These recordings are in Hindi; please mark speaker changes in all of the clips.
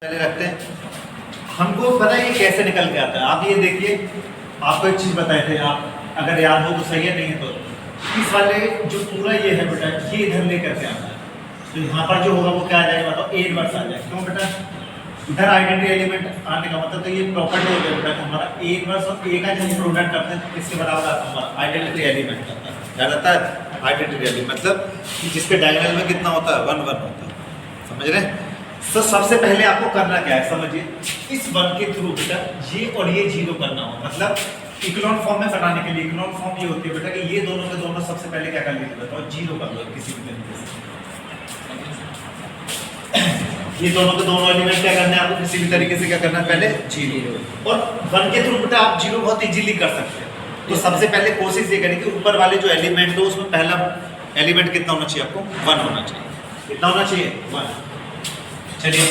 Speaker 1: पहले रखते हैं। हमको पता है ये कैसे निकल के आता है। आप ये देखिए, आपको एक चीज़ बताए थे, आप अगर याद हो तो सही है, नहीं है तो इस वाले जो पूरा ये है बेटा, ये इधर लेकर के आता है। तो यहाँ पर जो होगा वो क्या आ जाएगा बताओ, ए इनवर्स आ जाएगा। क्यों बेटा, इधर आइडेंटिटी एलिमेंट आने का मतलब तो ये प्रॉपर्टी हो गया बेटा हमारा ए इनवर्स और ए का जब प्रोडक्ट करते हैं तो किसके बराबर आता है हमारा आइडेंटिटी एलिमेंट आता है। क्या रहता है आइडेंटिटी एलिमेंट, मतलब कि जिसके डायगोनल में कितना होता है 1 1 होता है। समझ रहे हैं? तो सबसे पहले आपको करना क्या है समझिए, इस वन के थ्रू बेटा ये और ये जीरो करना हो, मतलब इकोलॉन फॉर्म में बनाने के लिए इकोलॉन फॉर्म ये होती है बेटा कि ये दोनों के दोनों सबसे पहले क्या कर लेते बताओ, जीरो कर लो किसी भी तरीके से। ये दोनों के दोनों एलिमेंट क्या करना है आपको, किसी भी तरीके से क्या करना है, पहले जीरो। और वन के थ्रू बेटा आप जीरो बहुत इजीली कर सकते हैं। तो सबसे पहले कोशिश ये करें कि ऊपर वाले जो एलिमेंट हो उसमें पहला एलिमेंट कितना होना चाहिए आपको, 1 होना चाहिए। कितना होना चाहिए, 1। चलिए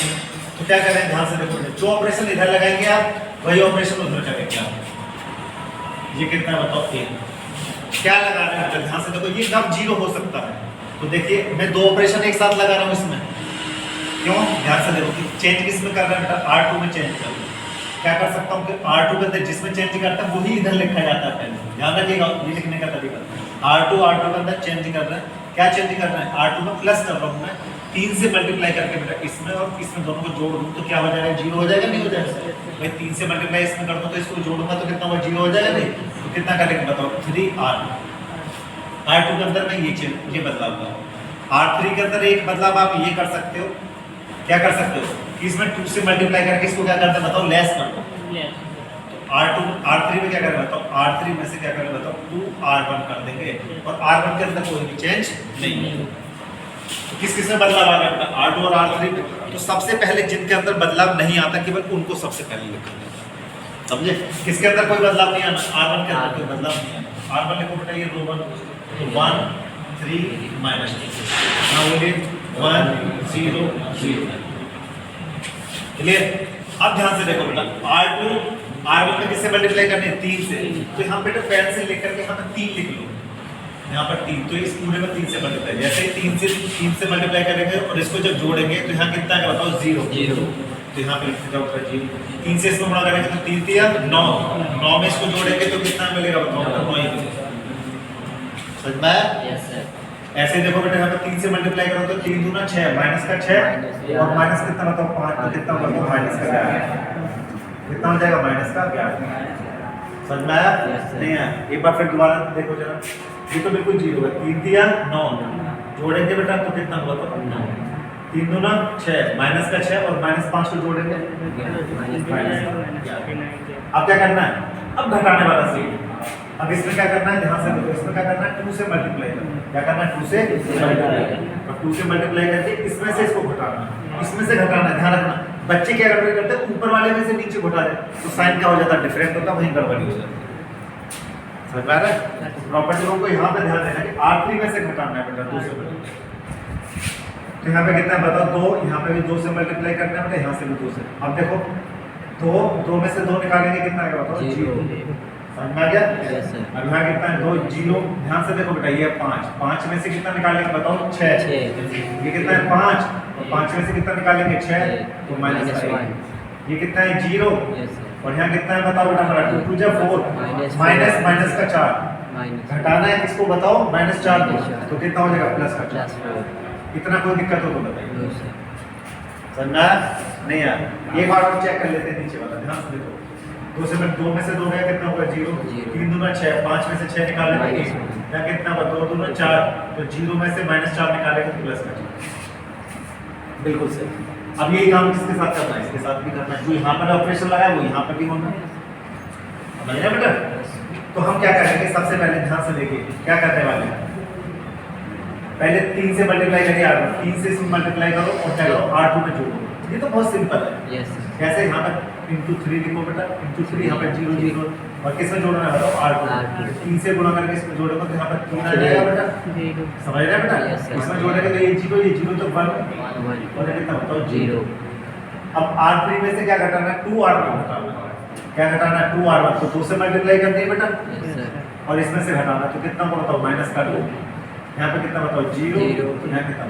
Speaker 1: तो क्या करें, ध्यान से देखो, जो ऑपरेशन इधर लगाएंगे आप वही ऑपरेशन उधर करेंगे आप। ये कितना है बताओ, ए। क्या लगा रहे हैं ध्यान से देखो, ये कब जीरो हो सकता है। तो देखिए मैं दो ऑपरेशन एक साथ लगा रहा हूँ इसमें, क्यों, ध्यान से देखो कि चेंज किसमें कर रहा है बेटा, R2 में चेंज कर रहा है। क्या कर सकता हूँ कि R2 के अंदर जिसमें चेंज करता है वही इधर लिखा जाता है पहले। ध्यान रखिएगा ये लिखने का तरीका, R2 के अंदर चेंज कर रहा है। क्या चेंज कर रहा है, R2 में प्लस कर रहा हूँ मैं, 3 से मल्टीप्लाई करके बेटा इसमें और इसमें दोनों को जोड़ दूँ तो क्या हो जाएगा, जीरो हो जाएगा, नहीं हो जाएगा। भाई 3 से मल्टीप्लाई इसमें कर दूँ तो इसको जोड़ूंगा तो कितना होगा, जीरो हो जाएगा, नहीं। तो कितना करेंगे बताओ, 3R। R2 के अंदर में ये बदलाव हुआ। R3 के अंदर एक बदलाव आप ये कर सकते हो, क्या कर सकते हो कि इसमें 2 से मल्टीप्लाई करके इसको क्या करते हैं बताओ, लेस कर दो। R3 में क्या करें बताओ, R3 में से क्या करें बताओ, 2R1 कर देंगे और R1 के अंदर कोई भी चेंज नहीं है। तो किस किस में बदलाव आ गया, R2 और R3 में। तो सबसे पहले जिनके अंदर बदलाव नहीं आता केवल उनको सबसे पहले लिखना है, समझे। किसके अंदर कोई बदलाव नहीं आना, R1 के अंदर कोई बदलाव नहीं आना। R1 लिखो बेटा, ये 2 1 3 -2। नाउ बोलिए 1 0 0। क्लियर। अब ध्यान से देखो बेटा, R1 में किससे मल्टीप्लाई करने, 3 से। तो यहाँ बेटा पेन से लेकर के यहाँ पे 3 लिख लो, यहाँ पर 3, तो इस पूरे में 3 से मल्टीप्लाई, जैसे ही 3 से मल्टीप्लाई करेंगे और इसको जब जोड़ेंगे तो यहाँ कितना का बताओ, 0। तो यहाँ पे लिख जाओ 0। 3 से इसको गुणा करेंगे तो 3 3 9, 9 में इसको जोड़ेंगे तो कितना मिलेगा बताओ, 9। समझ में आया? ऐसे देखो बेटा, यहाँ पे 3 से मल्टीप्लाई करो तो 3 दूना 6, माइनस का 6 और माइनस कितना बताओ 5, तो कितना होगा माइनस का 11। कितना हो जाएगा, माइनस का 11। समझ में आया? नहीं आया? एक बार फिर दोबारा देखो जरा, ये तो बिल्कुल जीरो है। 3 3 9 जोड़ेंगे बेटा तो कितना होगा, तो 9। 3 दूना 6, माइनस का 6 और -5 को जोड़ेंगे। अब क्या करना है, अब घटाने वाला सीन। अब इसमें क्या करना है, ध्यान से देखो, इसमें क्या करना है, 2 से मल्टीप्लाई करना। क्या करना है, 2 से मल्टीप्लाई। अब 2 से मल्टीप्लाई करके इसमें से इसको घटाना, इसमें से घटाना। ध्यान रखना बच्चे क्या करते हैं, ऊपर वाले में से नीचे घटा रहे तो साइन क्या हो जाता है, डिफरेंट होता है, वहीं गड़बड़ी हो जाती है। समझ में आ रहा है? प्रॉपर्टी को यहाँ पे ध्यान देना कि R3 में से घटाना है बेटा 2 से मल्टीप्लाई। तो यहाँ पे कितना है बताओ, 2। यहाँ पे भी 2 से मल्टीप्लाई करना है बेटा, यहाँ से भी 2 से। अब देखो 2 में से 2 निकालेंगे कितना आएगा बताओ, 0। समझ में आ गया? अब यहाँ कितना है, 2 0। ध्यान से देखो बेटा, ये 5 में से कितना निकालेंगे बताओ, 6। ये कितना है 5 और 5 में से कितना निकालेंगे 6, तो -1। ये कितना है 0 और यहाँ कितना है बताओ बेटा हमारा, 2 2 4 माइनस का 4। घटाना है किसको बताओ, -4 को, तो कितना हो जाएगा प्लस का 4। इतना कोई दिक्कत हो तो बताइए। समझना नहीं यार, एक बार और चेक कर लेते हैं नीचे वाला, ध्यान से देखो। 2 में से 2 गया कितना होगा, 0। 3 दूना 6, 5 में से 6 निकालेंगे 1, या कितना होगा 2 दूना 4, तो 0 में से -4 निकालेंगे तो प्लस का 4। बिल्कुल सही। अब यही काम किसके साथ करना है, इसके साथ भी करना है। जो यहाँ पर ऑपरेशन लगा है वो यहाँ पर भी होना है, समझ रहे बेटा। तो हम क्या करेंगे, सबसे पहले ध्यान से देखिए क्या करने वाले हैं। पहले 3 से मल्टीप्लाई करिए R1, 3 से इसमें मल्टीप्लाई करो और क्या करो, R2 में जोड़ो। ये तो बहुत सिंपल है। कैसे, यहाँ पर इंटू 3 लिखो बेटा, इंटू 3, यहाँ पर 0 0 और किसमें जोड़ना है बताओ, R2। 3 से गुणा करके इसमें जोड़ेगा तो यहाँ पर 3 आ जाएगा बेटा। समझ रहे हैं बेटा? इसमें जोड़ेंगे तो ये 0 तो 1 और ये कितना बताओ, 0। अब R3 में से क्या घटाना है, 2R1 घटाना है। क्या घटाना है, 2R1, तो 2 से मल्टीप्लाई करनी है बेटा और इसमें से घटाना, तो कितना बताओ, माइनस का 2। यहाँ पे कितना बताओ, 0। यहाँ कितना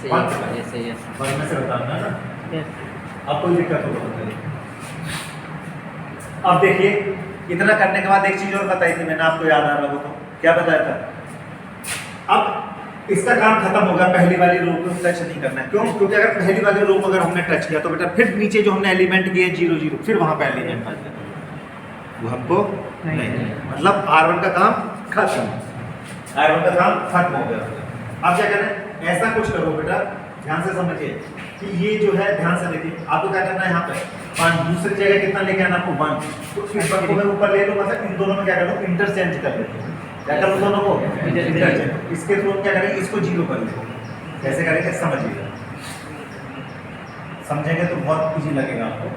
Speaker 1: 1 में से घटाना है ना। अब कोई दिक्कत हो तो बताइए। अब देखिए इतना करने के बाद एक चीज और बताई थी मैंने, आपको याद आ रहा हो तो, क्या बताया था? अब इसका काम खत्म होगा, पहली वाली रो को टच नहीं करना है। क्यों? क्योंकि अगर पहली वाली रो को अगर हमने टच किया तो बेटा फिर नीचे जो हमने एलिमेंट किए 0 0 फिर वहां पे एलिमेंट आ जाएगा, वो हमको नहीं। मतलब R1 का काम खत्म, R1 का काम खत्म हो गया। अब क्या करना है, ऐसा कुछ करो बेटा, ध्यान से समझिए कि ये जो है, ध्यान से देखिए आपको क्या करना है, यहाँ पे 1 दूसरी जगह कितना लेके आना आपको 1, तो इस 1 को मैं ऊपर ले लूँ, मतलब इन दोनों में क्या करूँ, इंटरचेंज कर लेते हैं। क्या करूँ दोनों को इंटरचेंज, इसके थ्रू क्या करेंगे, इसको 0 कर लेंगे। कैसे करेंगे समझिएगा, समझेंगे तो बहुत इजी लगेगा आपको।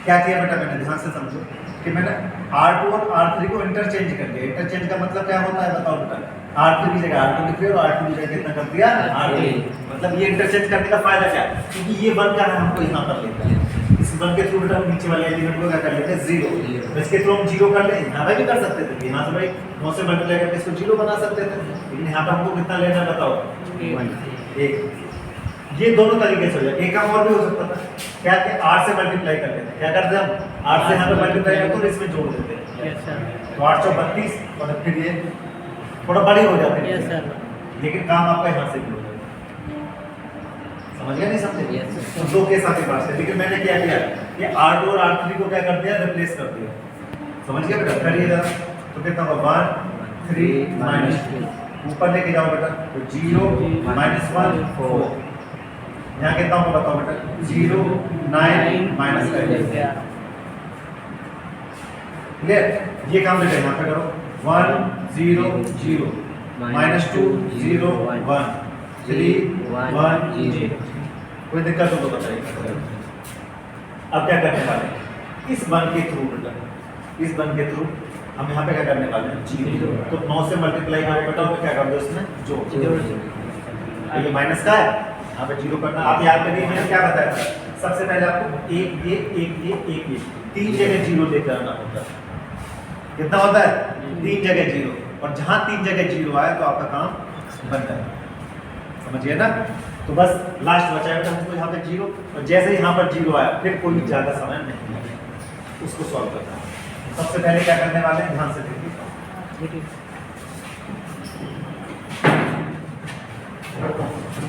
Speaker 1: क्या किया बेटा मैंने, ध्यान से समझो कि मैंने R2 और R3 को इंटरचेंज कर दिया। इंटरचेंज का मतलब क्या होता है बताओ बेटा, R3 की जगह R2 लिख दिया और R2 की जगह कितना कर दिया R3। मतलब ये इंटरचेंज करने का फायदा क्या है, क्योंकि ये 1 का है हमको यहाँ पर लेता है, इस 1 के थ्रू बेटा हम नीचे वाले एलिमेंट को क्या कर लेते हैं 0, इसके थ्रू हम 0 कर ले, यहाँ पे भी कर सकते थे, यहाँ से भाई 9 से मल्टीप्लाई करके इसको 0 बना सकते थे, लेकिन यहाँ पे हमको कितना लेना है बताओ 1। ये दोनों तरीके से हो जाए। एक काम और भी हो सकता था, क्या कि 8 से मल्टीप्लाई कर लेते हैं, क्या करते हैं हम 8 से यहाँ पे मल्टीप्लाई करते हैं और इसमें जोड़ देते हैं, तो 8 चौक 32, और फिर ये थोड़ा बड़ी हो जाती है, लेकिन काम आपका यहाँ से भी हो जाएगा। समझ गया नहीं समझे? तो दो केस आपके पास है, लेकिन मैंने क्या किया कि R2 और R3 को क्या कर दिया, रिप्लेस कर दिया। समझ गया बेटा? करिए जरा, तो कितना होगा 1 3 -2, ऊपर लेके जाओ बेटा, तो 0 -1 4, यहाँ कितना होगा बताओ बेटा 0 9 -1। क्लियर? ये काम बेटा यहाँ पे करो, 1 0 0 -2 0 1 3 1 0। कोई दिक्कत हो तो बताइए। अब क्या करने वाले हैं, इस 1 के थ्रू बेटा, इस 1 के थ्रू हम यहाँ पे क्या करने वाले हैं 0, तो 9 से मल्टीप्लाई करो बेटा, तो क्या कर दो इसमें जोड़, ये माइनस का है, यहाँ पे 0 करना। आप याद करिए मैंने क्या बताया था, सबसे पहले आपको एक ये 3 जगह 0 लेकर आना होता है। कितना होता है 3 जगह 0, और जहाँ 3 जगह 0 आए तो आपका काम बनता है। समझिए ना? तो बस लास्ट बचा है हमको यहाँ पे 0, और जैसे यहाँ पर 0 आया फिर कोई ज़्यादा समय नहीं लगेगा उसको सॉल्व करना है। सबसे पहले क्या करने वाले हैं, ध्यान से देखिए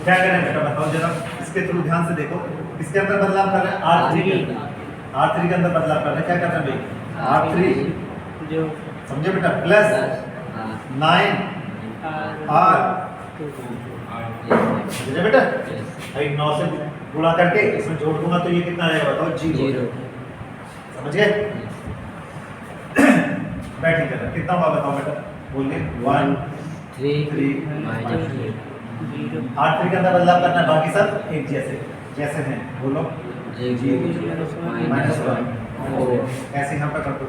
Speaker 1: क्या करें बेटा बताओ जरा, इसके थ्रू ध्यान से देखो, इसके अंदर बदलाव कर रहे हैं R3 के अंदर बदलाव कर रहे हैं, क्या कर रहे हैं भाई R3 समझे बेटा, प्लस 9 R2 समझे बेटा, भाई 9 से गुणा करके इसमें जोड़ दूंगा तो ये कितना आएगा बताओ 0। समझ गए? बैठ ठीक है, कितना हुआ बताओ बेटा, बोलिए 1 3 R3 के अंदर बदलाव करना है, बाकी सब एक जैसे हैं, बोलो 0 -1 ऐसे यहाँ पर कर दो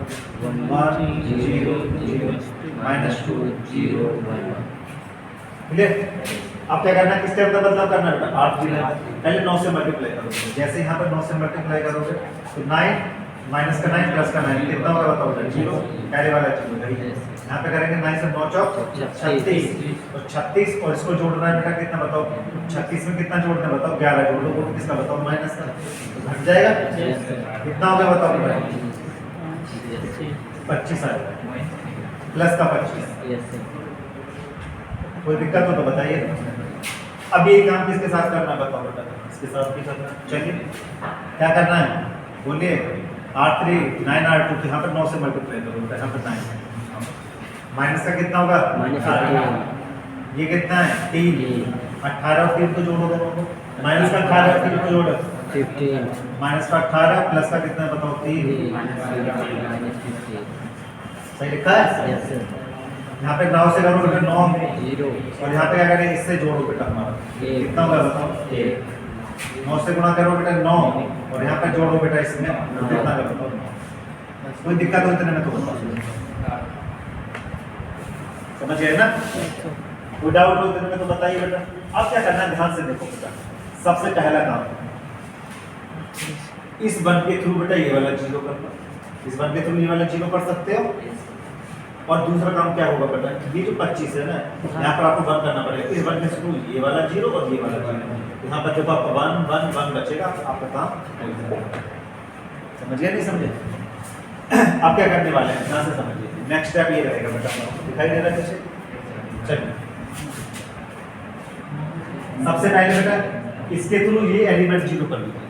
Speaker 1: 1 0 0 -2 0 1। क्लियर? अब क्या करना है, किसके अंदर बदलाव करना है बेटा R3 में, पहले 9 से मल्टीप्लाई करोगे, जैसे यहाँ पर 9 से मल्टीप्लाई करोगे तो 9 माइनस का 9 प्लस का 9 कितना होगा बताओ बेटा 0, पहले वाला 0 है। यहाँ पे करेंगे 9 से 9 चौक 36, और 36 और इसको जोड़ना है बेटा कितना बताओ, 36 में कितना जोड़ना है बताओ 11 जोड़ दो, किसका बताओ माइनस का, तो घट जाएगा कितना हो गया बताओ बेटा 25 आएगा, प्लस का 25। कोई दिक्कत हो तो बताइए। अब ये काम किसके साथ करना है बताओ बेटा, इसके साथ भी करना है। चलिए क्या करना है बोलिए, R3 9 R2 तो यहाँ पर 9 से मल्टीप्लाई करो, यहाँ पर 9 माइनस का कितना होगा ये कितना है 3, 18 और 3 को जोड़ो दोनों को, माइनस का 18 और 3 को जोड़ो 15, माइनस का 18 प्लस का कितना है बताओ 3, सही लिखा है? यहाँ पे 9 से करो बेटा 9 और यहाँ पे क्या करें इससे जोड़ो बेटा हमारा कितना होगा बताओ, 9 से गुणा करो बेटा 9 और यहाँ पे जोड़ो बेटा इसमें कितना होगा बताओ। कोई दिक्कत हो इतने में तो बताओ, समझ गए ना? कोई डाउट हो इतने में तो बताइए बेटा। अब क्या करना है ध्यान से देखो बेटा, सबसे पहला काम इस 1 के थ्रू बेटा ये वाला 0 करना, इस 1 के थ्रू ये वाला 0 कर सकते हो। और दूसरा काम क्या होगा बेटा, ये जो 25 है ना यहाँ पर आपको बंद करना पड़ेगा, इस 1 के थ्रू ये वाला 0 और ये वाला 0 यहाँ पर देखो आपका 1 1 1 बचेगा, आपका काम हो जाएगा। समझिए नहीं समझे? आप क्या करने वाले हैं ध्यान से समझिए। नेक्स्ट स्टेप ये रहेगा बेटा, दिखाई दे रहा है जैसे? चलिए सबसे पहले बेटा इसके थ्रू ये एलिमेंट 0 कर लीजिए,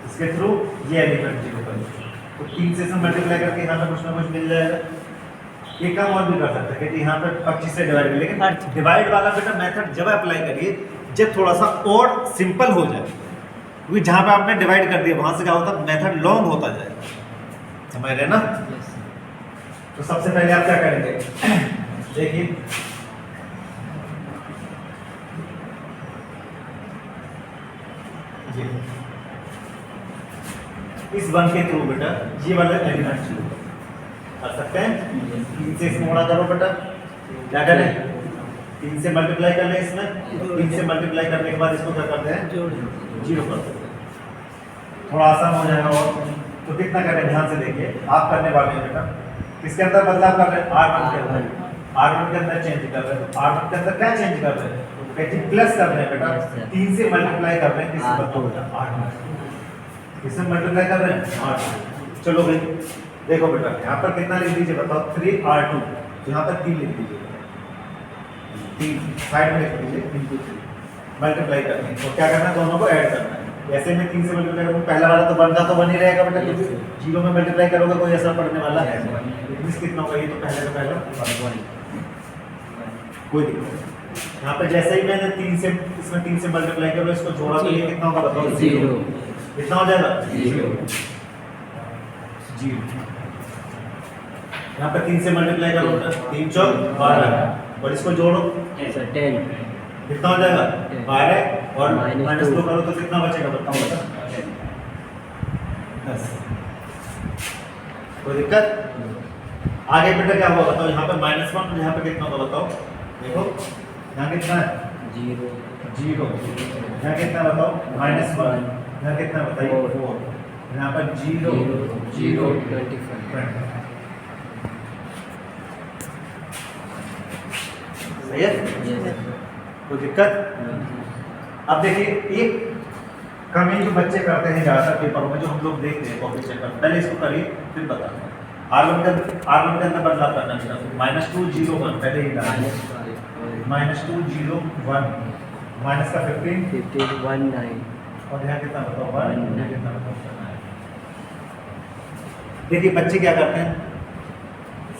Speaker 1: इसके थ्रू ये एलिमेंट 0 कर लीजिए, तो 3 से मल्टीप्लाई करके यहाँ पर कुछ ना कुछ मिल जाएगा। ये काम और भी कर सकते हैं कि यहाँ पर 25 से डिवाइड, लेकिन डिवाइड वाला बेटा मेथड जब अप्लाई करिए जब थोड़ा सा और सिंपल हो जाए, क्योंकि जहाँ पे आपने डिवाइड कर दिया वहां से क्या होता है मेथड लॉन्ग होता जाएगा। समझ रहे ना? तो सबसे पहले आप क्या करेंगे, देखिए ये इस 1 के थ्रू बेटा ये वाला एलिमेंट कर सकते हैं। 3 से इसमें गुणा करो बेटा, क्या करें 3 से मल्टीप्लाई कर ले इसमें, 3 से मल्टीप्लाई करने के बाद इसको क्या करते हैं 0 कर देते हैं, थोड़ा आसान हो जाएगा। और तो कितना करें ध्यान से देखिए, आप करने वाले हैं बेटा किसके अंदर बदलाव कर रहे हैं, R1 के अंदर, R1 के अंदर चेंज कर रहे हैं। R1 के अंदर क्या चेंज कर रहे हैं, प्लस कर रहे हैं बेटा, 3 से मल्टीप्लाई कर रहे हैं, किससे बताओ बेटा 8, किससे मल्टीप्लाई कर रहे हैं 8। चलो भाई देखो बेटा यहाँ पर कितना लिख दीजिए बताओ 3R2, यहाँ पर 3 लिख दीजिए, 3 साइड में लिख दीजिए, मल्टीप्लाई करना है तो क्या करना है दोनों को ऐड करना है। ऐसे में 3 से मल्टीप्लाई करूँ, पहला वाला तो 1 का तो 1 ही रहेगा बेटा, क्योंकि 0 में मल्टीप्लाई करोगे कोई असर पड़ने वाला है कितना होगा, ये तो पहले का पहला 1, कोई दिक्कत नहीं। यहाँ पे जैसे ही मैंने 3 से इसमें 3 से मल्टीप्लाई करो, इसको जोड़ा तो ये कितना होगा बताओ 0, कितना हो जाएगा 0। यहाँ पे 3 से मल्टीप्लाई करो 3 चौक 12 और इसको जोड़ो
Speaker 2: 10,
Speaker 1: कितना हो जाएगा 12 और -2 करो तो कितना बचेगा बताओ बेटा 10। कोई दिक्कत? आगे बेटा क्या होगा बताओ, यहाँ पे -1, यहाँ पे कितना होगा बताओ, देखो यहाँ कितना है 0, यहाँ कितना बताओ -1, यहाँ कितना बताइए 4, यहाँ पर 0 0 25। सही है? कोई दिक्कत? अब देखिए एक कमी जो बच्चे करते हैं ज़्यादातर पेपरों में, जो हम लोग देखते हैं कॉपी चेक करते, पहले इसको करिए फिर बताते हैं। R1 के अंदर बदलाव करना चाहिए, -2 0 1 पहले ही डालिए, -2 0 1 माइनस का 15
Speaker 2: 1 9
Speaker 1: और यहाँ कितना बताओ 1, यहाँ कितना बताओ 9। देखिए बच्चे क्या करते हैं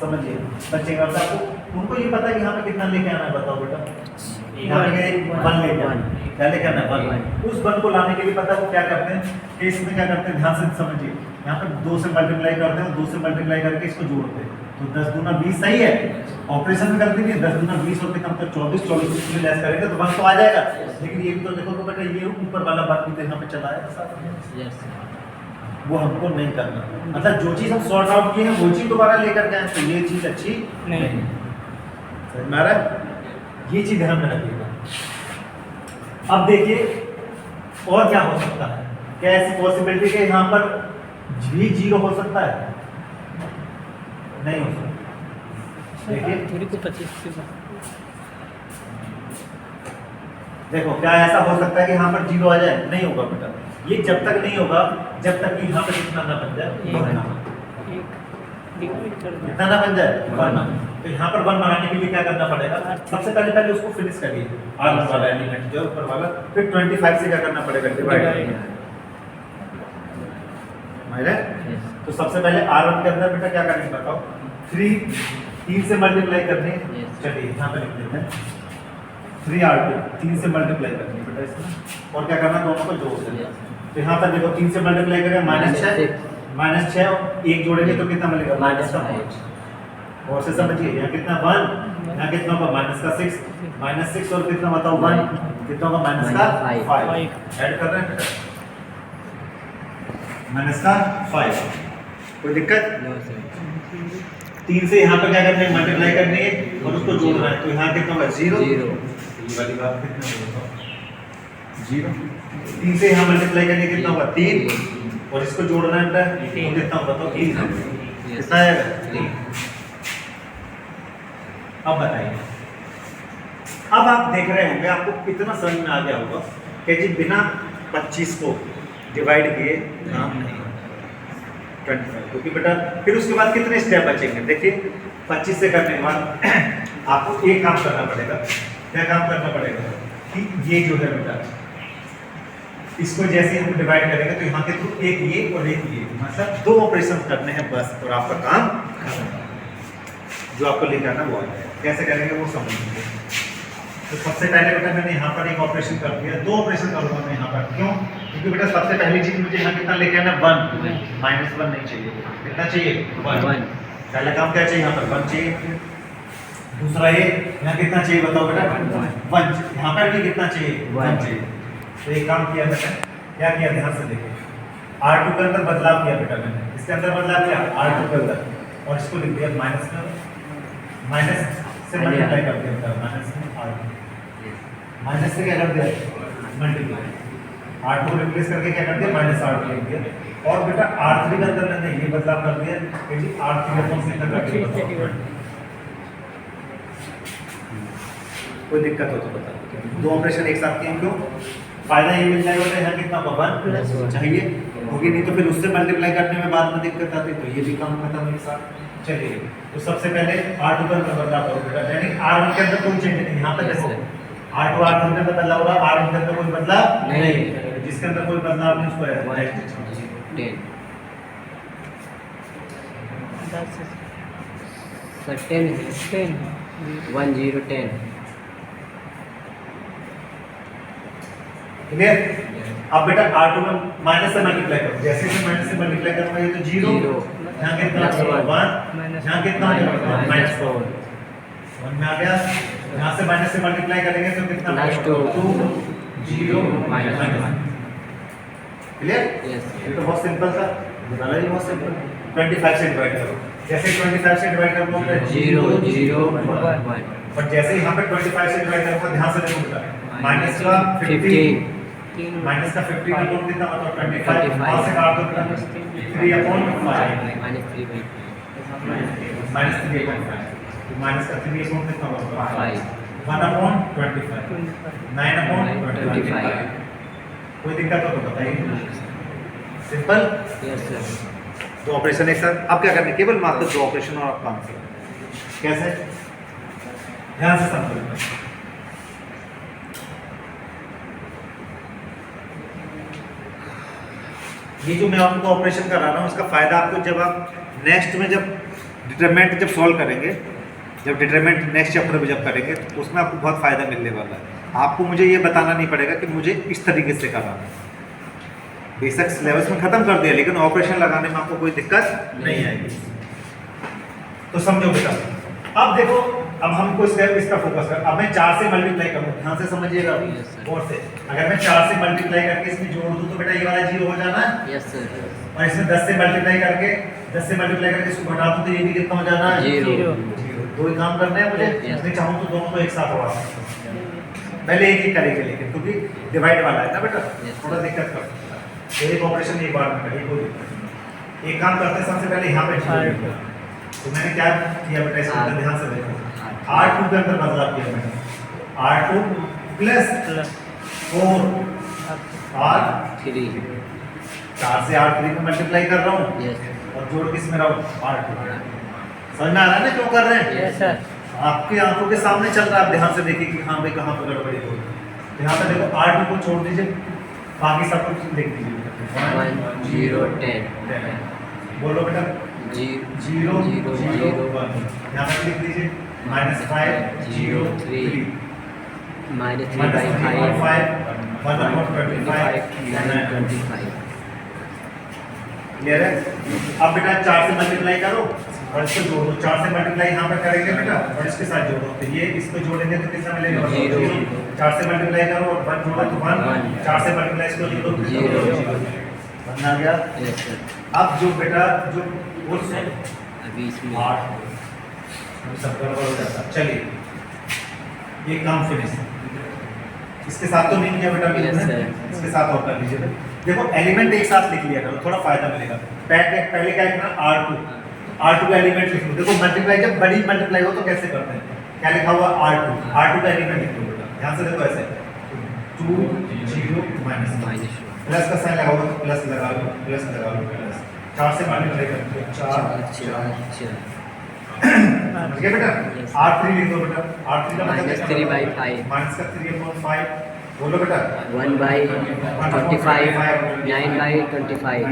Speaker 1: समझिए, बच्चे क्या करते हैं उनको ये पता है कि यहाँ पे कितना लेके आना है बताओ बेटा, यहाँ पे 1 लेके आना है, क्या लेके आना है 1। उस 1 को लाने के लिए पता है वो क्या करते हैं कि इसमें क्या करते हैं ध्यान से समझिए, यहाँ पर 2 से मल्टीप्लाई करते हैं, 2 से मल्टीप्लाई करके इसको जोड़ते हैं तो 10 दूना 20 सही है, ऑपरेशन में करते हैं 10 दूना 20 और कितना 24 इसमें लेस करेंगे तो 1 तो आ जाएगा। लेकिन ये भी तो देखो बेटा ये ऊपर वाला बात भी तो यहाँ पे चला है, वो हमको नहीं करना, मतलब जो चीज़ हम सॉर्ट आउट किए हैं वो चीज़ दोबारा लेकर के आए तो ये चीज़ अच्छी नहीं। हमारा ये चीज़ ध्यान में रखिएगा। अब देखिए और क्या हो सकता है, क्या ऐसी पॉसिबिलिटी है यहाँ पर भी 0 हो सकता है, नहीं हो सकता। देखिए देखो क्या ऐसा हो सकता है कि यहाँ पर 0 आ जाए, नहीं होगा बेटा, ये जब तक नहीं होगा जब तक कि यहाँ पर कितना ना बन जाए, कितना ना बन जाए 1। तो यहाँ पर 1 बनाने के लिए क्या करना पड़ेगा, सबसे पहले उसको फिनिश करिए R1 वाला एलिमेंट जो ऊपर वाला, फिर 25 से क्या करना पड़ेगा डिवाइड। तो सबसे पहले R1 के अंदर बेटा क्या करेंगे बताओ 3 से मल्टीप्लाई करने, चलिए यहाँ पे लिख देते हैं 3R2 3 से मल्टीप्लाई करनी है बेटा इसमें, और क्या करना दोनों को जोड़ देना। तो यहाँ पर देखो 3 से मल्टीप्लाई करें -6 और 1 जोड़ेंगे तो कितना मिलेगा -5। और से समझिए यहाँ कितना 1, यहाँ कितना होगा -6 और कितना बताओ 1 कितना होगा -5 ऐड कर रहे हैं बेटा -5। कोई दिक्कत? 3 से यहाँ पर क्या करना है मल्टीप्लाई करनी है और उसको जोड़ना है, तो यहाँ कितना होगा 0 ये वाली बात कितना होगा 0। 3 से यहाँ मल्टीप्लाई करनी है कितना होगा 3 और इसको जोड़ना है बेटा तो कितना होगा तो 3 कितना आएगा 3। अब बताइए, अब आप देख रहे होंगे आपको कितना समझ में आ गया होगा। कि जी बिना 25 को डिवाइड किए काम नहीं 25, क्योंकि बेटा फिर उसके बाद कितने स्टेप बचेंगे। देखिए 25 से करने के बाद आपको एक काम करना पड़ेगा। क्या काम करना पड़ेगा कि ये जो है बेटा इसको जैसे हम डिवाइड करेंगे तो यहाँ के थ्रू एक ये और एक ये, मतलब 2 ऑपरेशन करने हैं बस, और आपका काम खत्म। जो आपको लिखा है ना वो कैसे करेंगे वो समझेंगे। तो सबसे पहले बेटा मैंने यहाँ पर एक ऑपरेशन कर दिया, 2 ऑपरेशन करूँगा मैं यहाँ पर। क्यों? क्योंकि बेटा सबसे पहली चीज मुझे यहाँ कितना लेके आना, 1 -1 नहीं चाहिए। कितना चाहिए? 1। पहला काम क्या चाहिए? यहाँ पर 1 चाहिए। दूसरा ये यहाँ कितना चाहिए बताओ बेटा? 1। यहाँ पर भी कितना चाहिए? 1 चाहिए। तो एक काम किया बेटा, क्या किया ध्यान से देखिए, R2 के अंदर बदलाव किया बेटा मैंने, इसके अंदर बदलाव किया R2 के अंदर, और इसको लिख दिया माइनस में, माइनस से मल्टीप्लाई कर दिया बेटा, माइनस में R2, माइनस से क्या कर दिया? मल्टीप्लाई, R2 रिप्लेस करके क्या कर दिया? माइनस R2 लिख दिया। और बेटा R3 के अंदर मैंने ये बदलाव कर दिया कि जी R3 अपॉन कितना कर दिया, कोई दिक्कत हो तो बता। 2 ऑपरेशन एक साथ किए, क्यों? फायदा ये मिल जाएगा यहाँ कितना 1 चाहिए होगी, नहीं तो फिर उससे मल्टीप्लाई करने में बाद में दिक्कत आती, तो ये भी काम खत्म एक साथ। चलिए तो सबसे पहले R2 का अंदर बदलाव करो बेटा, यानी R1 के अंदर कोई चेंज नहीं। यहाँ पे देखो R2 R3 के अंदर बदलाव हो रहा है, R1 के अंदर कोई बदलाव नहीं, जिसके अंदर कोई बदलाव नहीं उसको
Speaker 2: है 10
Speaker 1: क्लियर? अब बेटा R2 में माइनस से मल्टीप्लाई करो, जैसे से माइनस से मल्टीप्लाई करूंगा ये तो 0, यहाँ कितना 1, यहाँ कितना -4, 1 में आ गया। यहाँ से माइनस से मल्टीप्लाई करेंगे तो कितना 2 0 -1। क्लियर? ये तो बहुत सिंपल था, बताना ही बहुत सिंपल। 25 से डिवाइड करो, जैसे 25 से डिवाइड करो 0 0 1, बट जैसे यहाँ पे 25 से डिवाइड करो ध्यान से देखो बेटा, माइनस का 15, माइनस का 15 का टोटल कितना मतलब 25, वहाँ से काट दो बेटा 3/5 माइनस 3/5, तो माइनस का 3/5 कितना होगा 1/25, 9/25। कोई दिक्कत हो तो बताइए, सिंपल। दो ऑपरेशन एक साथ। अब क्या करना है, केवल मात्र 2 ऑपरेशन और आपका आंसर। कैसे? ध्यान से समझो। ये जो मैं आपको ऑपरेशन करा रहा हूँ उसका फायदा आपको जब आप नेक्स्ट में जब डिटरमिनेंट जब सॉल्व करेंगे, जब डिटरमिनेंट नेक्स्ट चैप्टर में जब करेंगे तो उसमें आपको बहुत फायदा मिलने वाला है। आपको मुझे ये बताना नहीं पड़ेगा कि मुझे इस तरीके से कराना है। बेसिक सिलेबस में खत्म कर दिया, लेकिन ऑपरेशन लगाने में आपको कोई दिक्कत नहीं आएगी। तो समझो बेटा, अब देखो, अब हमको इसका फोकस कर। अब मैं 4 से मल्टीप्लाई करूँ, ध्यान से समझिएगा और से। अगर मैं 4 से मल्टीप्लाई करके इसमें जोड़ दूँ तो बेटा ये वाला 0 हो जाना है।
Speaker 2: Yes sir.
Speaker 1: और इसमें 10 से मल्टीप्लाई करके इसको घटा दूँ तो ये भी कितना हो जाना है
Speaker 2: 0।
Speaker 1: दो ही काम करने हैं मुझे। मैं चाहूँ तो दोनों को एक साथ होगा, पहले एक ही करेंगे, लेकिन क्योंकि डिवाइड वाला है ना बेटा, थोड़ा दिक्कत कर सकता है। तो एक ऑपरेशन एक बार में करिए, कोई दिक्कत। एक काम करते हैं, सबसे पहले यहाँ पे तो मैंने क्या किया बेटा, इसको ध्यान से देखो। R2 के अंदर बदलाव किया मैंने, R2 प्लस 4 R3, 4 से R3 में मल्टीप्लाई कर रहा हूँ और जोड़ किस में रहा हूँ R2। समझ में आ रहा है ना क्यों कर रहे हैं?
Speaker 2: Yes sir.
Speaker 1: आपकी आंखों के सामने चल रहा है, आप ध्यान से देखिए कि हाँ भाई कहाँ पर गड़बड़ी हो। यहाँ पर देखो R2 को छोड़ दीजिए, बाकी सब कुछ लिख दीजिए।
Speaker 2: 1 0 10
Speaker 1: बोलो बेटा
Speaker 2: 0
Speaker 1: 0 0 1, यहाँ पर लिख दीजिए -5 0 3
Speaker 2: -3/5
Speaker 1: 1/25
Speaker 2: 9/25।
Speaker 1: क्लियर है? अब बेटा 4 से मल्टीप्लाई करो और इसको जोड़ो। 4 से मल्टीप्लाई यहाँ पर करेंगे बेटा और इसके साथ जोड़ो, तो ये इसको जोड़ेंगे तो कितना मिलेगा 0। 4 से मल्टीप्लाई करो और 1 जोड़ो तो 1। 4 से मल्टीप्लाई इसको जोड़ो तो 0। बनना गया।
Speaker 2: Yes sir.
Speaker 1: अब जो बेटा जो वो
Speaker 2: अभी इसमें
Speaker 1: 8 सब गड़बड़ हो जाता। चलिए ये काम फिनिश। इसके साथ तो नहीं किया बेटा अभी हमने, इसके साथ और कर लीजिए। देखो एलिमेंट एक साथ लिख लिया करो, थोड़ा फायदा मिलेगा। पहले क्या लिखना R2 का एलिमेंट लिख लो। देखो मल्टीप्लाई जब बड़ी मल्टीप्लाई हो तो कैसे करते हैं, क्या लिखा हुआ R2 का एलिमेंट लिख लो बेटा, ध्यान से देखो ऐसे। 2 0 माइनस
Speaker 2: माइनस
Speaker 1: प्लस का साइन लगाओ तो प्लस लगा लो प्लस लगा लो प्लस 4 से मल्टीप्लाई करते हो 4
Speaker 2: चार
Speaker 1: 4
Speaker 2: चार
Speaker 1: समझ गए बेटा
Speaker 2: Yes.
Speaker 1: R3 लिख दो बेटा R3 का मतलब
Speaker 2: माइनस 3/5
Speaker 1: माइनस का 3/5 बोलो बेटा
Speaker 2: 1/25 9/25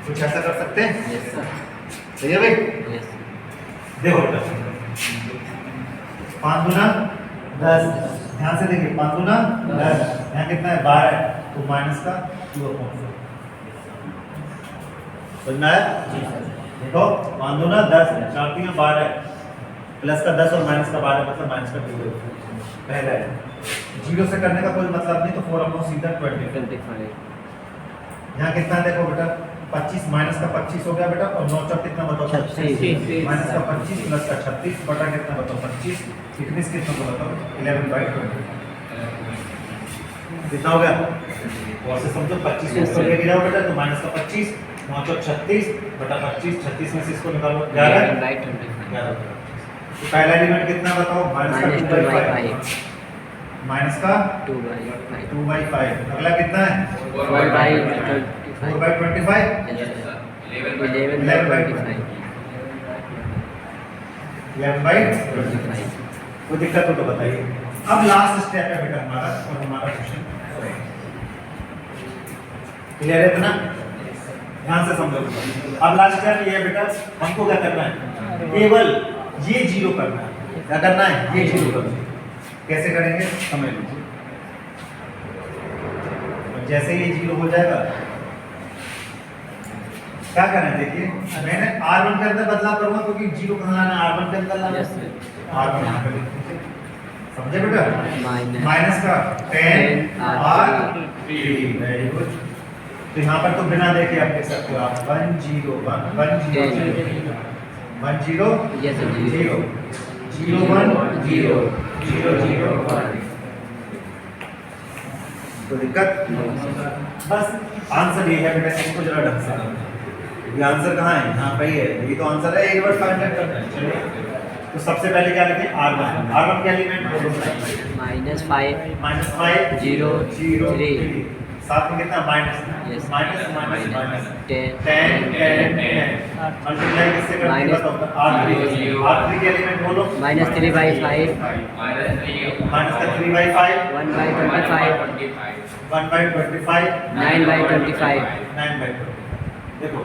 Speaker 1: कुछ ऐसा कर सकते हैं
Speaker 2: यस सर
Speaker 1: सही है भाई
Speaker 2: यस
Speaker 1: देखो बेटा 5 गुना 10 ध्यान से देखिए 5 गुना 10 यहाँ कितना है 12 है तो माइनस का 2/4 समझना है देखो 5 गुना 10 4 3 12 प्लस का 10 और माइनस का 12 मतलब माइनस का 2 पहला है जीरो से करने का कोई मतलब नहीं तो 4/, सीधा 20
Speaker 2: 25
Speaker 1: यहाँ कितना है देखो बेटा 25 माइनस का 25 हो गया बेटा और 9 चौक कितना बताओ
Speaker 2: 36
Speaker 1: माइनस का 25 प्लस का 36 बटा कितना बताओ 25 थिकनेस कितना को बताओ 11/20 कितना हो गया और से समझो 25 को ऊपर लेके जाओ बेटा तो माइनस का 25 9 चौक 36 बटा 25 36 में से इसको निकालो 11
Speaker 2: 11/25
Speaker 1: तो पहला एलिमेंट कितना बताओ माइनस का 2/5 माइनस का
Speaker 2: 2/5
Speaker 1: 2/5 अगला कितना है
Speaker 2: 4/25
Speaker 1: 4/25
Speaker 2: 11/25
Speaker 1: 11/25 कोई दिक्कत हो तो बताइए अब लास्ट स्टेप है बेटा हमारा और हमारा क्वेश्चन क्लियर है इतना ध्यान से समझो अब लास्ट स्टेप ये है बेटा हमको क्या करना है केवल ये जीरो करना है क्या करना है ये जीरो करना है कैसे करेंगे समझ लीजिए जैसे ये जीरो हो जाएगा क्या करना है देखिए मैंने R1 के अंदर बदलाव करूंगा क्योंकि जीरो कहाँ लाना है R1 के अंदर लाना है
Speaker 2: Yes, sir.
Speaker 1: R1 यहाँ पे लिख दीजिए समझे बेटा
Speaker 2: माइनस
Speaker 1: माइनस का 10 R3 वेरी गुड तो यहाँ पर तो बिना देखे आप लिख सकते हो आप 1 0 1 1 0
Speaker 2: यस सर
Speaker 1: 0 0 1 0 0 0 1 तो दिक्कत बस आंसर ये है बेटा इसको जरा ढंग से करो ये आंसर कहाँ है यहाँ पे ही है ये तो आंसर है एक बार फाइंड करना है चलिए तो सबसे पहले क्या लिखें R1 के एलिमेंट
Speaker 2: -5
Speaker 1: -5
Speaker 2: 0
Speaker 1: 0
Speaker 2: 3
Speaker 1: साथ में कितना minus
Speaker 2: Yes.
Speaker 1: Minus minus minus
Speaker 2: 10
Speaker 1: 10 10 multiply किससे करते हैं बताओ R3 के एलिमेंट बोलो
Speaker 2: -3/5
Speaker 1: माइनस का 3/5
Speaker 2: 1/25
Speaker 1: 1/25
Speaker 2: 9/25
Speaker 1: 9/20 देखो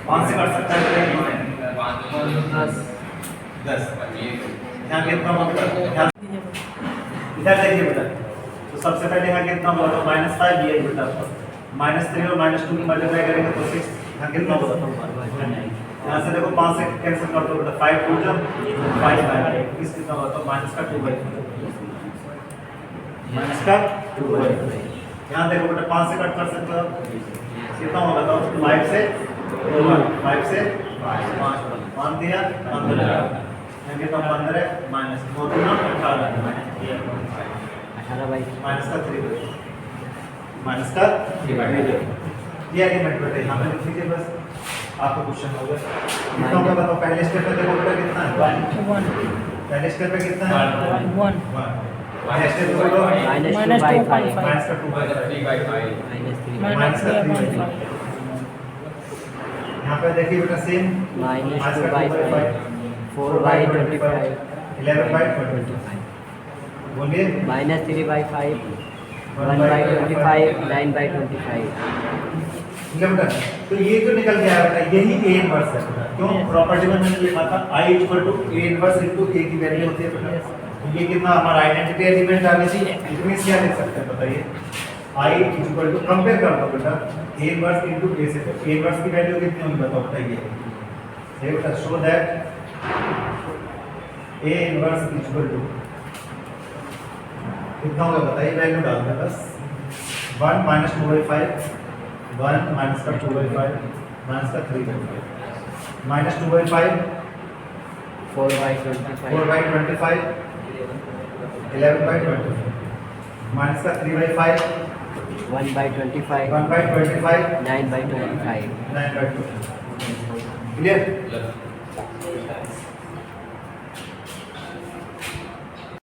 Speaker 1: कौन से कर सकता है 10 यहाँ कितना होगा इधर देखिए बेटा तो सबसे पहले यहाँ कितना होगा तो -5 ये बेटा -3 और -2 की मल्टीप्लाई करेंगे तो 6 यहाँ कितना होगा यहाँ से देखो 5 से कैंसिल कर दो बेटा 5 2 जब 5 5 इस कितना होगा तो माइनस का 2/5 यहाँ देखो बेटा 5 से कट कर सकते हो कितना होगा तो 5 से 5 दिया 15 यहाँ कितना 15 माइनस 9 18 माइनस का 3 माइनस का 3 ये एलिमेंट बेटा यहाँ पे लिख लीजिए बस आपको क्वेश्चन हो गया कितना होगा बताओ पहले स्टेप पे देखो बेटा कितना है 1 पहले स्टेप पे कितना है 1 पहले स्टेप पे बोलो
Speaker 2: -2/5
Speaker 1: माइनस का 2/5 माइनस का 3/5 यहाँ पे देखिए बेटा सेम
Speaker 2: -2/5 4/25
Speaker 1: 11/25 बोलिए
Speaker 2: -3/5 1/25 9/25
Speaker 1: ठीक है बेटा तो ये जो निकल गया बेटा यही A इनवर्स है बेटा क्यों प्रॉपर्टी में मैंने लिखा था I = A इनवर्स * A की वैल्यू होती है बेटा तो ये कितना हमारा आइडेंटिटी एलिमेंट आ गई थी इसमें क्या लिख सकते हैं बताइए I = कंपेयर कर दो बेटा A इनवर्स * A से A इनवर्स की वैल्यू कितनी होगी बताओ बताइए सही बेटा शो दैट A इनवर्स = कितना होगा बताइए वैल्यू डाल दो बस 1 - 2/5 1 माइनस का 2/5 माइनस का 3/5 माइनस 2/5
Speaker 2: 4/25
Speaker 1: 4/25 11/25 माइनस का 3/5
Speaker 2: 1/25
Speaker 1: 1/25
Speaker 2: 9/25
Speaker 1: 9/25 क्लियर